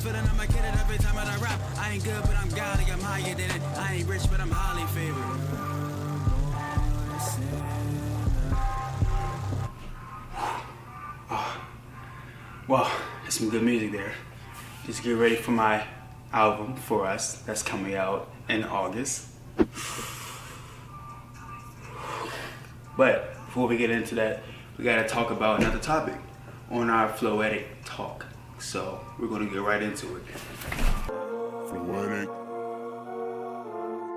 feeling I'ma get it every time that I rap. I ain't good, but I'm godly, I'm higher than it. I ain't rich, but I'm highly favored. Well, there's some good music there. Just get ready for my album For Us that's coming out in August. But before we get into that, we gotta talk about another topic on our Floetic Talk. So we're gonna get right into it. Floetic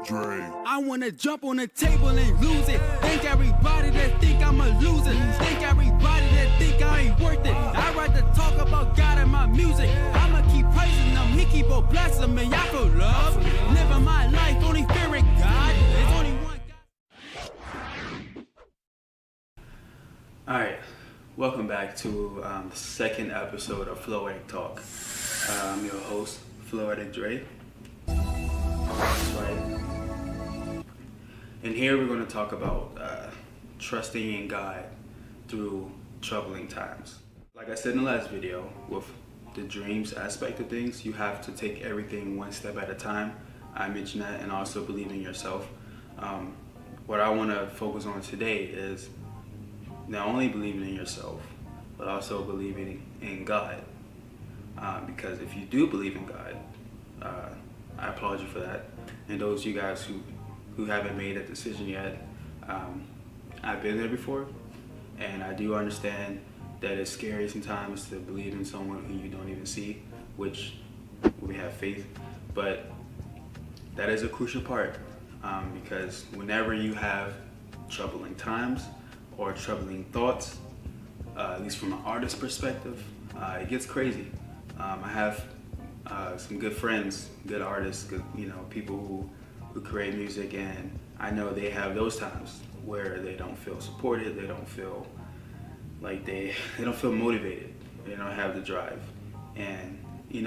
Dre. I wanna jump on the table and lose it. Thank everybody that think I'm a loser. Thank everybody that think I ain't worth it. I'd rather talk about God and my music. I'ma keep praising him, he keep on blessing me. I feel love, living my life, only fearing God. There's only one God. Alright, welcome back to the second episode of Floetic Talk. I'm your host, Floetic Dre. That's right. And here we're going to talk about trusting in God through troubling times. Like I said in the last video, with the dreams aspect of things, you have to take everything one step at a time. I mentioned that, and also believe in yourself. What I want to focus on today is not only believing in yourself, but also believing in God. Because if you do believe in God, I applaud you for that. And those of you guys who haven't made that decision yet, I've been there before, and I do understand that it's scary sometimes to believe in someone who you don't even see, which we have faith, but that is a crucial part, because whenever you have troubling times or troubling thoughts, at least from an artist's perspective, it gets crazy. I have some good friends, good artists, good, people who create music, and I know they have those times where they don't feel supported, they don't feel like they don't feel motivated, they don't have the drive. And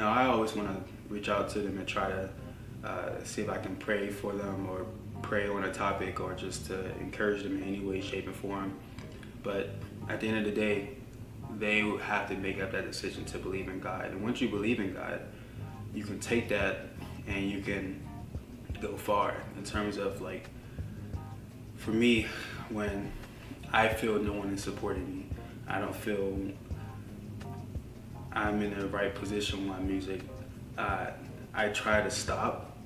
I always want to reach out to them and try to see if I can pray for them or pray on a topic or just to encourage them in any way, shape, and form. But at the end of the day, they have to make up that decision to believe in God. And once you believe in God, you can take that and you can go far in terms of, like, for me, when I feel no one is supporting me, I don't feel I'm in the right position with my music, I try to stop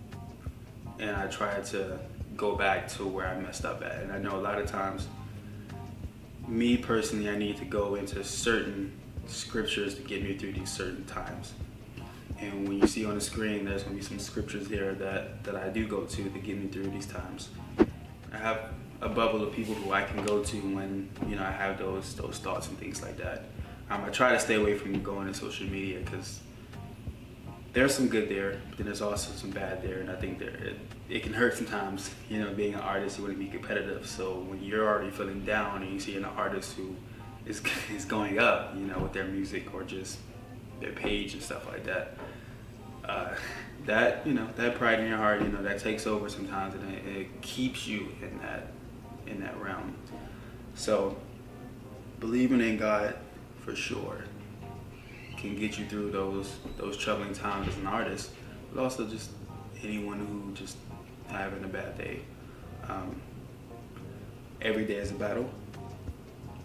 and I try to go back to where I messed up at. And I know a lot of times, me personally, I need to go into certain scriptures to get me through these certain times. And when you see on the screen, there's going to be some scriptures here that I do go to get me through these times. I have a bubble of people who I can go to when I have those thoughts and things like that. I try to stay away from going to social media because there's some good there, but then there's also some bad there, and I think it can hurt sometimes. Being an artist, you want to be competitive. So when you're already feeling down and you see an artist who is going up, with their music or just their page and stuff like that, that pride in your heart, that takes over sometimes, and it keeps you in that realm. So believing in God for sure can get you through those troubling times as an artist, but also just anyone who just having a bad day. Every day is a battle.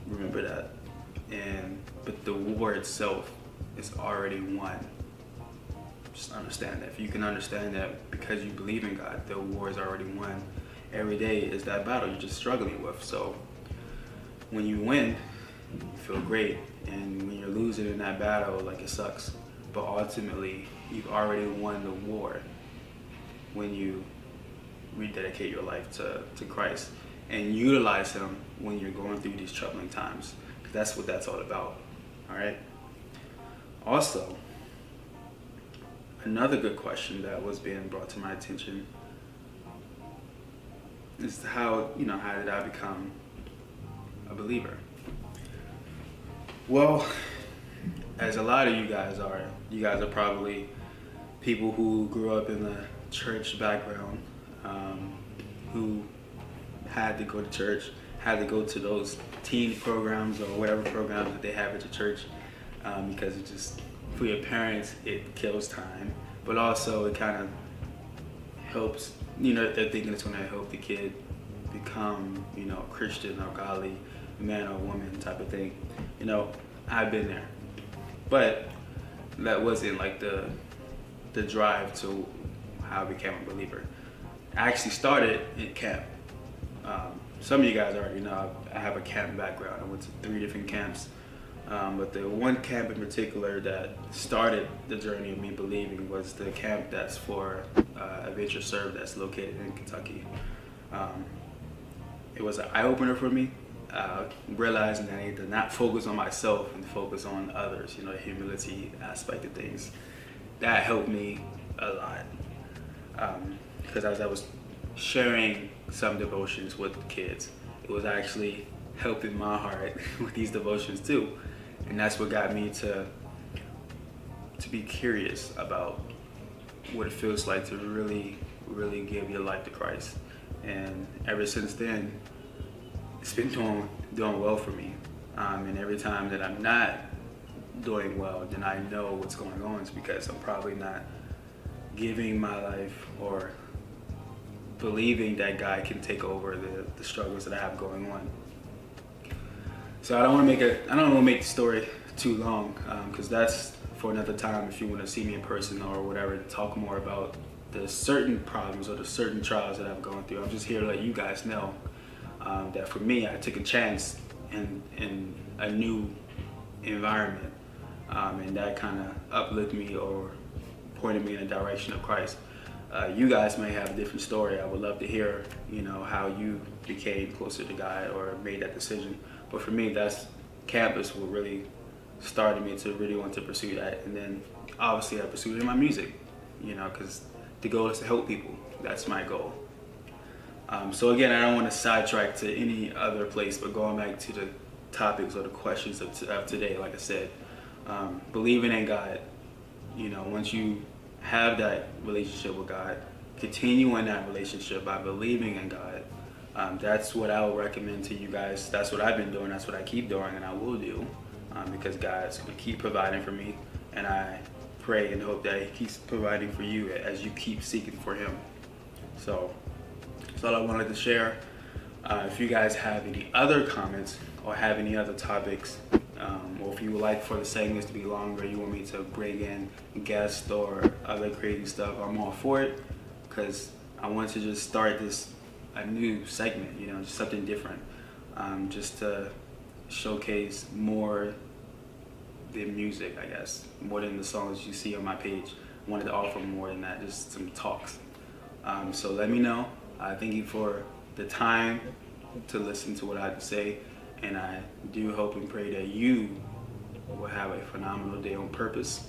Remember that. But the war itself is already won. Just understand that. If you can understand that, because you believe in God, the war is already won. Every day is that battle you're just struggling with. So when you win, you feel great. And when you're losing in that battle, like, it sucks. But ultimately, you've already won the war when you rededicate your life to Christ and utilize him when you're going through these troubling times. Because that's what that's all about. All right? Also, another good question that was being brought to my attention is how did I become a believer? Well, as a lot of you guys are probably people who grew up in a church background, who had to go to church, had to go to those teen programs or whatever programs that they have at the church, because it just for your parents, it kills time, but also it kind of helps, they're thinking it's going to help the kid become, Christian or godly man or woman type of thing. I've been there, but that wasn't like the drive to how I became a believer. I actually started in camp. Some of you guys already know I have a camp background. I went to 3 different camps. But the one camp in particular that started the journey of me believing was the camp that's for Adventure Serve that's located in Kentucky. It was an eye-opener for me, realizing that I need to not focus on myself and focus on others, the humility aspect of things. That helped me a lot. Because as I was sharing some devotions with the kids, it was actually helping my heart with these devotions too. And that's what got me to be curious about what it feels like to really, really give your life to Christ. And ever since then, it's been doing well for me. And every time that I'm not doing well, then I know what's going on. It's because I'm probably not giving my life or believing that God can take over the struggles that I have going on. So I don't want to make the story too long, because that's for another time. If you want to see me in person or whatever, to talk more about the certain problems or the certain trials that I've gone through. I'm just here to let you guys know that for me, I took a chance in a new environment, and that kind of uplifted me or pointed me in the direction of Christ. You guys may have a different story. I would love to hear, how you became closer to God or made that decision. But for me, that's campus what really started me to really want to pursue that. And then obviously I pursued it in my music, because the goal is to help people. That's my goal. So again, I don't want to sidetrack to any other place, but going back to the topics or the questions of today, like I said, believing in God, once you have that relationship with God, continue in that relationship by believing in God. That's what I would recommend to you guys. That's what I've been doing. That's what I keep doing, and I will do, because God's going to keep providing for me, and I pray and hope that He keeps providing for you as you keep seeking for Him. So that's all I wanted to share. If you guys have any other comments or have any other topics, or if you would like for the segments to be longer, you want me to bring in guests or other crazy stuff, I'm all for it, because I want to just start a new segment, just something different, just to showcase more than music, I guess, more than the songs you see on my page. I wanted to offer more than that, just some talks. So let me know. Thank you for the time to listen to what I have to say, and I do hope and pray that you will have a phenomenal day on purpose.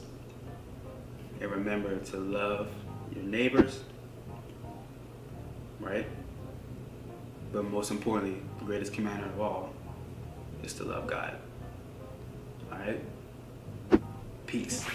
And remember to love your neighbors, right? But most importantly, the greatest commandment of all is to love God. All right? Peace.